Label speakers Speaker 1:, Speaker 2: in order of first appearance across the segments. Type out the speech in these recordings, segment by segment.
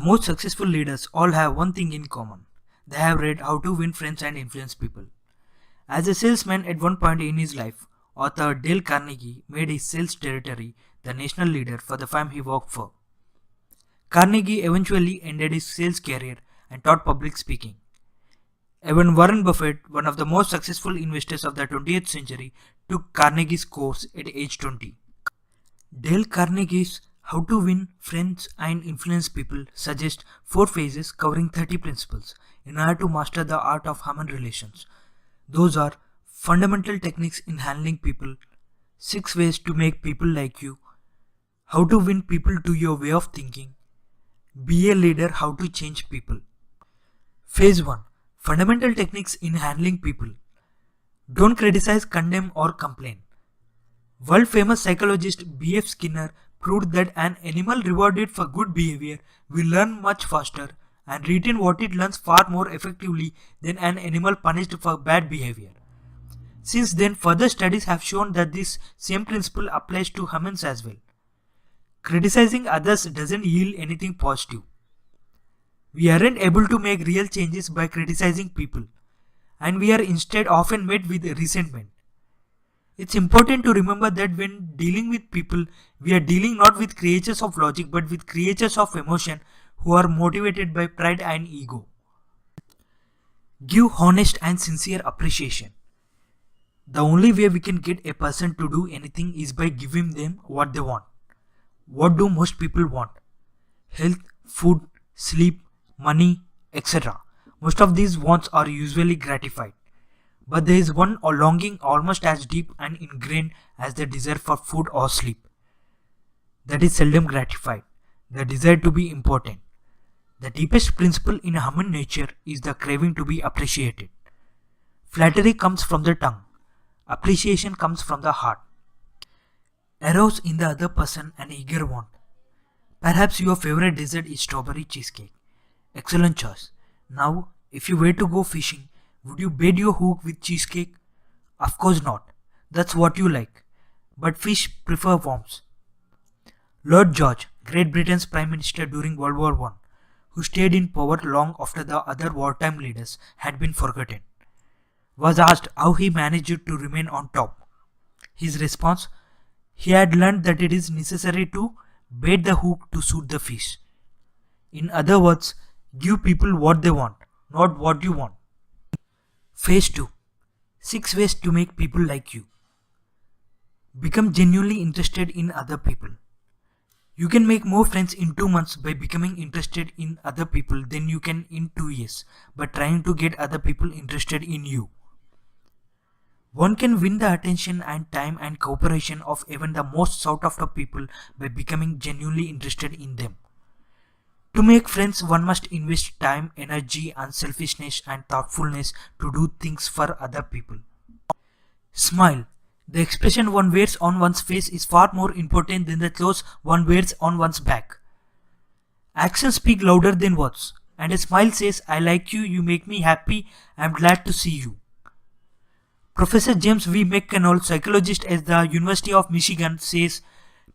Speaker 1: The most successful leaders all have one thing in common. They have read How to Win Friends and Influence People. As a salesman at one point in his life, author Dale Carnegie made his sales territory the national leader for the firm he worked for. Carnegie eventually ended his sales career and taught public speaking. Even Warren Buffett, one of the most successful investors of the 20th century, took Carnegie's course at age 20. Dale Carnegie's How to Win Friends and Influence People suggests 4 phases covering 30 principles in order to master the art of human relations. Those are fundamental techniques in handling people, 6 ways to make people like you, how to win people to your way of thinking, be a leader, how to change people. Phase 1. Fundamental techniques in handling people. Don't criticize, condemn or complain. World famous psychologist B.F. Skinner proved that an animal rewarded for good behavior will learn much faster and retain what it learns far more effectively than an animal punished for bad behavior. Since then, further studies have shown that this same principle applies to humans as well. Criticizing others doesn't yield anything positive. We aren't able to make real changes by criticizing people, and we are instead often met with resentment. It's important to remember that when dealing with people, we are dealing not with creatures of logic but with creatures of emotion who are motivated by pride and ego. Give honest and sincere appreciation. The only way we can get a person to do anything is by giving them what they want. What do most people want? Health, food, sleep, money, etc. Most of these wants are usually gratified. But there is one longing almost as deep and ingrained as the desire for food or sleep. That is seldom gratified. The desire to be important. The deepest principle in human nature is the craving to be appreciated. Flattery comes from the tongue. Appreciation comes from the heart. Arouse in the other person an eager want. Perhaps your favorite dessert is strawberry cheesecake. Excellent choice. Now, if you were to go fishing, would you bait your hook with cheesecake? Of course not. That's what you like. But fish prefer worms. Lord George, Great Britain's Prime Minister during World War I, who stayed in power long after the other wartime leaders had been forgotten, was asked how he managed to remain on top. His response: he had learned that it is necessary to bait the hook to suit the fish. In other words, give people what they want, not what you want. Phase 2. 6 ways to make people like you. Become genuinely interested in other people. You can make more friends in 2 months by becoming interested in other people than you can in 2 years by trying to get other people interested in you. One can win the attention and time and cooperation of even the most sought after people by becoming genuinely interested in them. To make friends, one must invest time, energy, unselfishness and thoughtfulness to do things for other people. Smile. The expression one wears on one's face is far more important than the clothes one wears on one's back. Actions speak louder than words, and a smile says, I like you, you make me happy, I am glad to see you. Professor James V. McConnell, psychologist at the University of Michigan, says,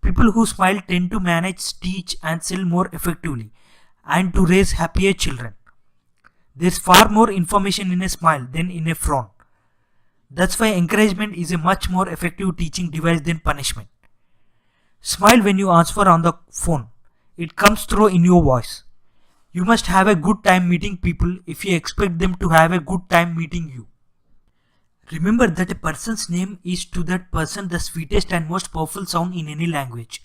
Speaker 1: people who smile tend to manage, teach and sell more effectively and to raise happier children. There's far more information in a smile than in a frown. That's why encouragement is a much more effective teaching device than punishment. Smile when you answer on the phone. It comes through in your voice. You must have a good time meeting people if you expect them to have a good time meeting you. Remember that a person's name is to that person the sweetest and most powerful sound in any language.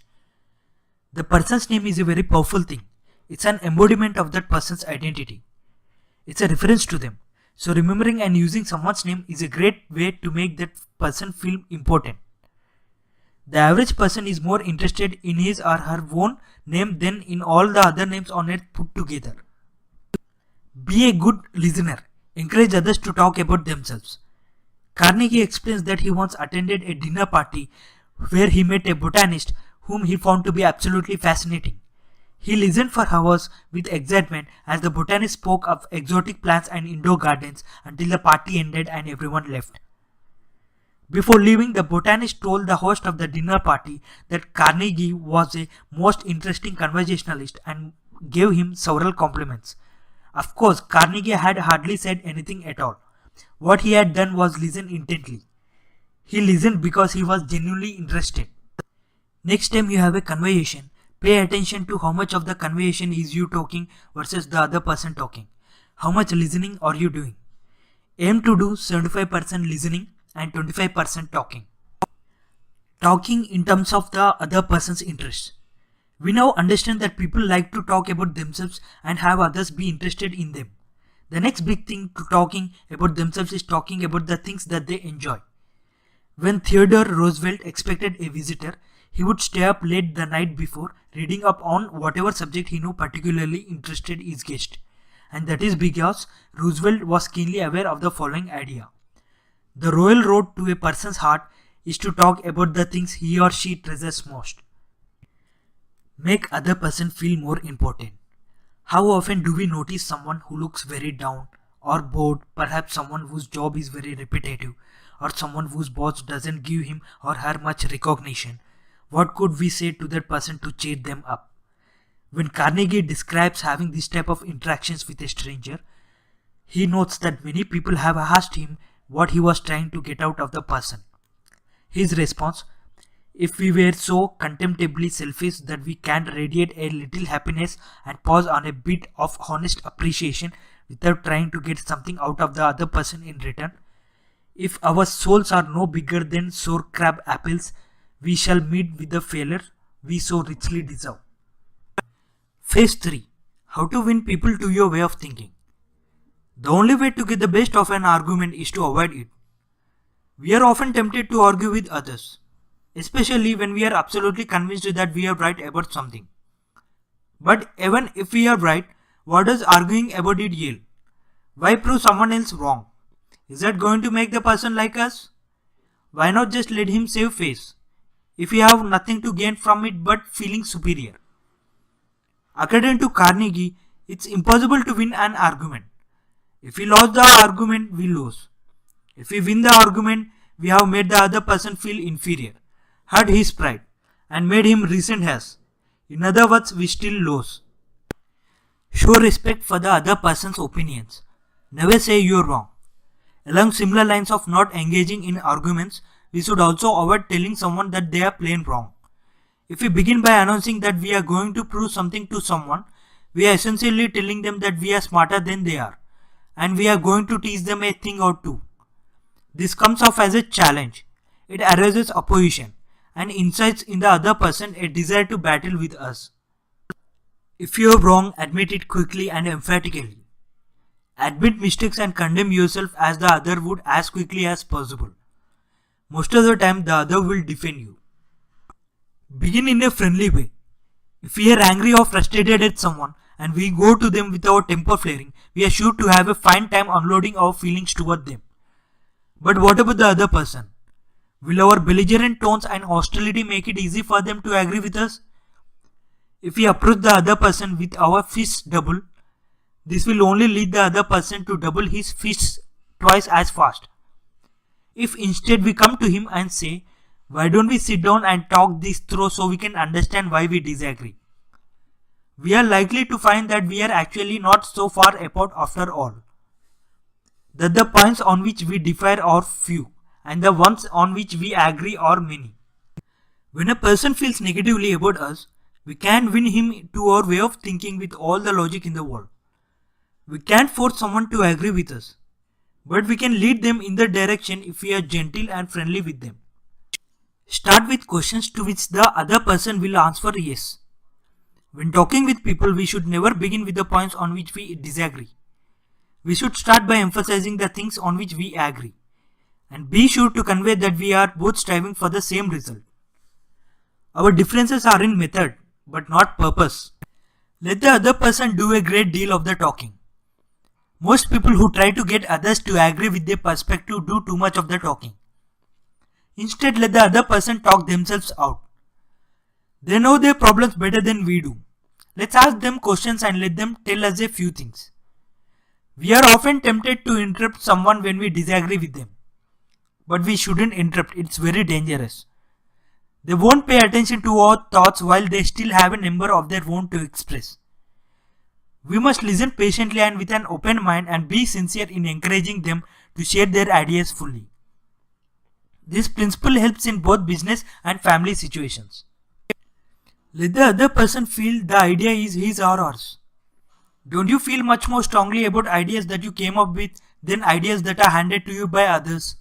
Speaker 1: The person's name is a very powerful thing. It's an embodiment of that person's identity. It's a reference to them. So remembering and using someone's name is a great way to make that person feel important. The average person is more interested in his or her own name than in all the other names on earth put together. Be a good listener. Encourage others to talk about themselves. Carnegie explains that he once attended a dinner party where he met a botanist whom he found to be absolutely fascinating. He listened for hours with excitement as the botanist spoke of exotic plants and indoor gardens until the party ended and everyone left. Before leaving, the botanist told the host of the dinner party that Carnegie was a most interesting conversationalist and gave him several compliments. Of course, Carnegie had hardly said anything at all. What he had done was listen intently. He listened because he was genuinely interested. Next time you have a conversation, pay attention to how much of the conversation is you talking versus the other person talking. How much listening are you doing? Aim to do 75% listening and 25% talking. Talking in terms of the other person's interests. We now understand that people like to talk about themselves and have others be interested in them. The next big thing to talking about themselves is talking about the things that they enjoy. When Theodore Roosevelt expected a visitor, he would stay up late the night before, reading up on whatever subject he knew particularly interested his guest. And that is because Roosevelt was keenly aware of the following idea. The royal road to a person's heart is to talk about the things he or she treasures most. Make other person feel more important. How often do we notice someone who looks very down or bored, perhaps someone whose job is very repetitive, or someone whose boss doesn't give him or her much recognition? What could we say to that person to cheer them up? When Carnegie describes having this type of interactions with a stranger, he notes that many people have asked him what he was trying to get out of the person. His response, if we were so contemptibly selfish that we can't radiate a little happiness and pause on a bit of honest appreciation without trying to get something out of the other person in return, if our souls are no bigger than sour crab apples, we shall meet with the failure we so richly deserve. Phase 3. How to win people to your way of thinking. The only way to get the best of an argument is to avoid it. We are often tempted to argue with others, especially when we are absolutely convinced that we are right about something. But even if we are right, what does arguing about it yield? Why prove someone else wrong? Is that going to make the person like us? Why not just let him save face, if we have nothing to gain from it but feeling superior? According to Carnegie, it's impossible to win an argument. If we lose the argument, we lose. If we win the argument, we have made the other person feel inferior, hurt his pride, and made him resent us. In other words, we still lose. Show respect for the other person's opinions. Never say you're wrong. Along similar lines of not engaging in arguments, we should also avoid telling someone that they are plain wrong. If we begin by announcing that we are going to prove something to someone, we are essentially telling them that we are smarter than they are, and we are going to teach them a thing or two. This comes off as a challenge. It arouses opposition and incites in the other person a desire to battle with us. If you are wrong, admit it quickly and emphatically. Admit mistakes and condemn yourself as the other would as quickly as possible. Most of the time, the other will defend you. Begin in a friendly way. If we are angry or frustrated at someone and we go to them with our temper flaring, we are sure to have a fine time unloading our feelings toward them. But what about the other person? Will our belligerent tones and hostility make it easy for them to agree with us? If we approach the other person with our fists double, this will only lead the other person to double his fists twice as fast. If instead we come to him and say, why don't we sit down and talk this through so we can understand why we disagree? We are likely to find that we are actually not so far apart after all. That the points on which we differ are few, and the ones on which we agree are many. When a person feels negatively about us, we can't win him to our way of thinking with all the logic in the world. We can't force someone to agree with us, but we can lead them in the direction if we are gentle and friendly with them. Start with questions to which the other person will answer yes. When talking with people, we should never begin with the points on which we disagree. We should start by emphasizing the things on which we agree, and be sure to convey that we are both striving for the same result. Our differences are in method, but not purpose. Let the other person do a great deal of the talking. Most people who try to get others to agree with their perspective do too much of the talking. Instead, let the other person talk themselves out. They know their problems better than we do. Let's ask them questions and let them tell us a few things. We are often tempted to interrupt someone when we disagree with them. But we shouldn't interrupt, it's very dangerous. They won't pay attention to our thoughts while they still have a number of their own to express. We must listen patiently and with an open mind and be sincere in encouraging them to share their ideas fully. This principle helps in both business and family situations. Let the other person feel the idea is his or hers. Don't you feel much more strongly about ideas that you came up with than ideas that are handed to you by others?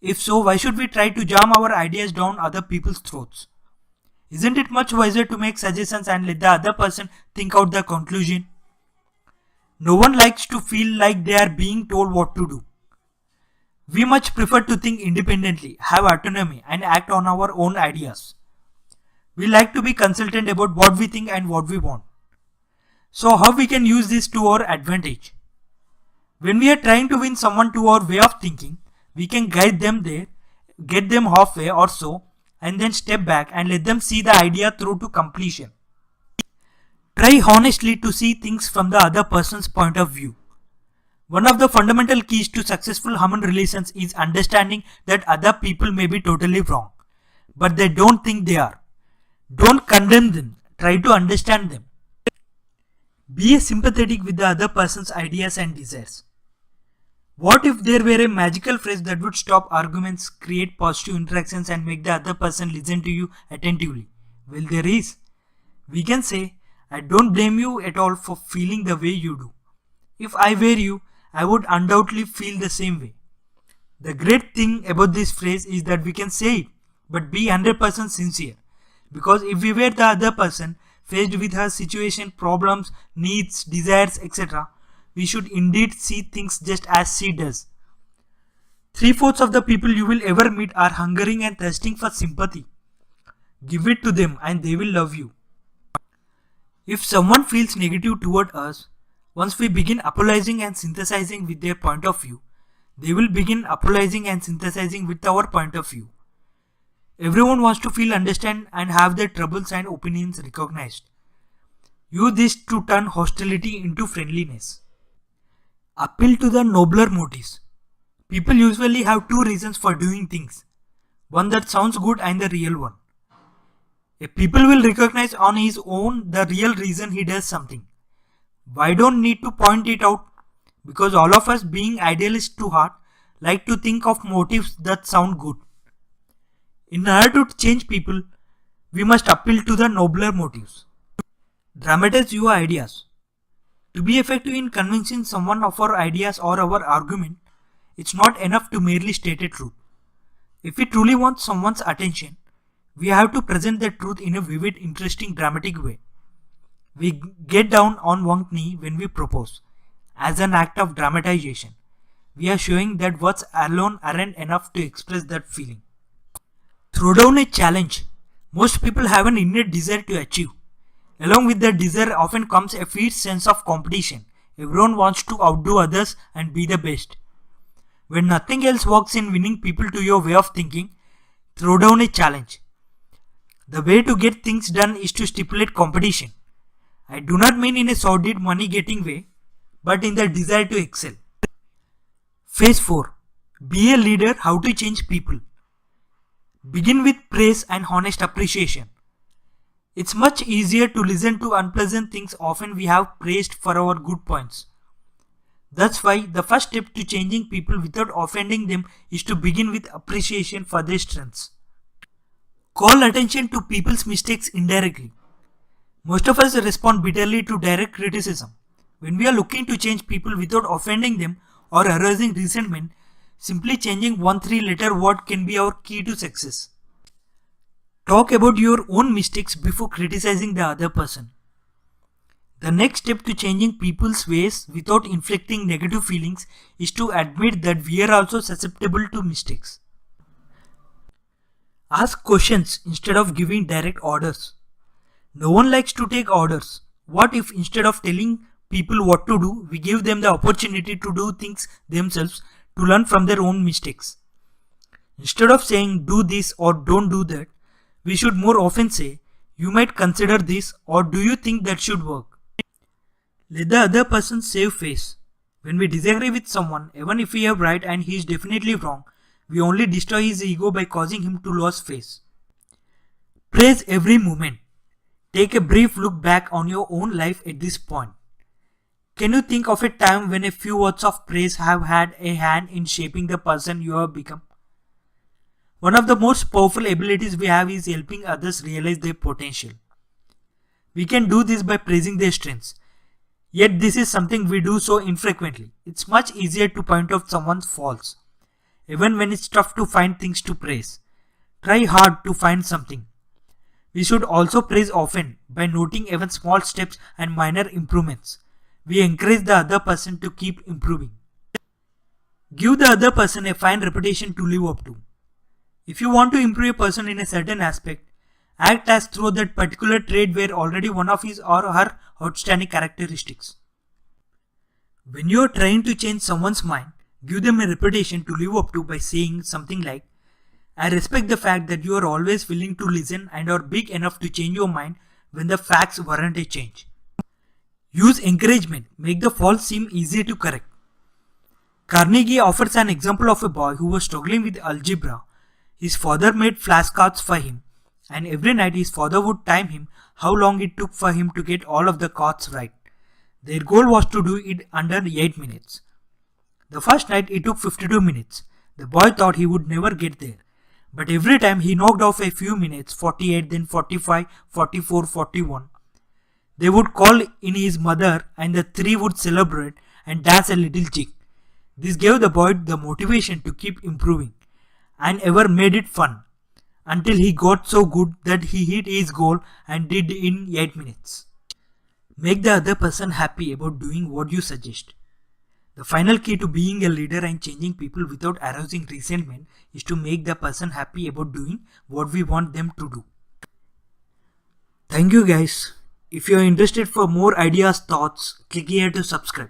Speaker 1: If so, why should we try to jam our ideas down other people's throats? Isn't it much wiser to make suggestions and let the other person think out the conclusion? No one likes to feel like they are being told what to do. We much prefer to think independently, have autonomy, and act on our own ideas. We like to be consultant about what we think and what we want. So how we can use this to our advantage? When we are trying to win someone to our way of thinking, we can guide them there, get them halfway or so, and then step back and let them see the idea through to completion. Try honestly to see things from the other person's point of view. One of the fundamental keys to successful human relations is understanding that other people may be totally wrong, but they don't think they are. Don't condemn them, try to understand them. Be sympathetic with the other person's ideas and desires. What if there were a magical phrase that would stop arguments, create positive interactions and make the other person listen to you attentively? Well, there is. We can say, I don't blame you at all for feeling the way you do. If I were you, I would undoubtedly feel the same way. The great thing about this phrase is that we can say it, but be 100% sincere. Because if we were the other person, faced with her situation, problems, needs, desires, etc., we should indeed see things just as she does. 3/4 of the people you will ever meet are hungering and thirsting for sympathy. Give it to them and they will love you. If someone feels negative toward us, once we begin apologizing and synthesizing with their point of view, they will begin apologizing and synthesizing with our point of view. Everyone wants to feel understood and have their troubles and opinions recognized. Use this to turn hostility into friendliness. Appeal to the nobler motives. People usually have two reasons for doing things. One that sounds good and the real one. A people will recognize on his own the real reason he does something. Why don't need to point it out? Because all of us, being idealists to heart, like to think of motives that sound good. In order to change people, we must appeal to the nobler motives. Dramatize your ideas. To be effective in convincing someone of our ideas or our argument, it's not enough to merely state a truth. If we truly want someone's attention, we have to present the truth in a vivid, interesting, dramatic way. We get down on one knee when we propose. As an act of dramatization, we are showing that words alone aren't enough to express that feeling. Throw down a challenge. Most people have an innate desire to achieve. Along with that desire often comes a fierce sense of competition. Everyone wants to outdo others and be the best. When nothing else works in winning people to your way of thinking, throw down a challenge. The way to get things done is to stipulate competition. I do not mean in a sordid money-getting way, but in the desire to excel. Phase 4. Be a leader. How to change people. Begin with praise and honest appreciation. It's much easier to listen to unpleasant things often we have praised for our good points. That's why the first step to changing people without offending them is to begin with appreciation for their strengths. Call attention to people's mistakes indirectly. Most of us respond bitterly to direct criticism. When we are looking to change people without offending them or arousing resentment, simply changing one 3-letter word can be our key to success. Talk about your own mistakes before criticizing the other person. The next step to changing people's ways without inflicting negative feelings is to admit that we are also susceptible to mistakes. Ask questions instead of giving direct orders. No one likes to take orders. What if instead of telling people what to do, we give them the opportunity to do things themselves to learn from their own mistakes? Instead of saying do this or don't do that, we should more often say, you might consider this or do you think that should work? Let the other person save face. When we disagree with someone, even if we are right and he is definitely wrong, we only destroy his ego by causing him to lose face. Praise every moment. Take a brief look back on your own life at this point. Can you think of a time when a few words of praise have had a hand in shaping the person you have become? One of the most powerful abilities we have is helping others realize their potential. We can do this by praising their strengths. Yet this is something we do so infrequently. It's much easier to point out someone's faults, even when it's tough to find things to praise. Try hard to find something. We should also praise often by noting even small steps and minor improvements. We encourage the other person to keep improving. Give the other person a fine reputation to live up to. If you want to improve a person in a certain aspect, act as though that particular trait were already one of his or her outstanding characteristics. When you are trying to change someone's mind, give them a reputation to live up to by saying something like, I respect the fact that you are always willing to listen and are big enough to change your mind when the facts warrant a change. Use encouragement, make the fault seem easier to correct. Carnegie offers an example of a boy who was struggling with algebra. His father made flashcards for him, and every night his father would time him how long it took for him to get all of the cards right. Their goal was to do it under 8 minutes. The first night it took 52 minutes. The boy thought he would never get there. But every time he knocked off a few minutes, 48, then 45, 44, 41. They would call in his mother and the three would celebrate and dance a little jig. This gave the boy the motivation to keep improving and ever made it fun until he got so good that he hit his goal and did in 8 minutes. Make the other person happy about doing what you suggest. The final key to being a leader and changing people without arousing resentment is to make the person happy about doing what we want them to do. Thank you guys. If you are interested for more ideas, thoughts, click here to subscribe.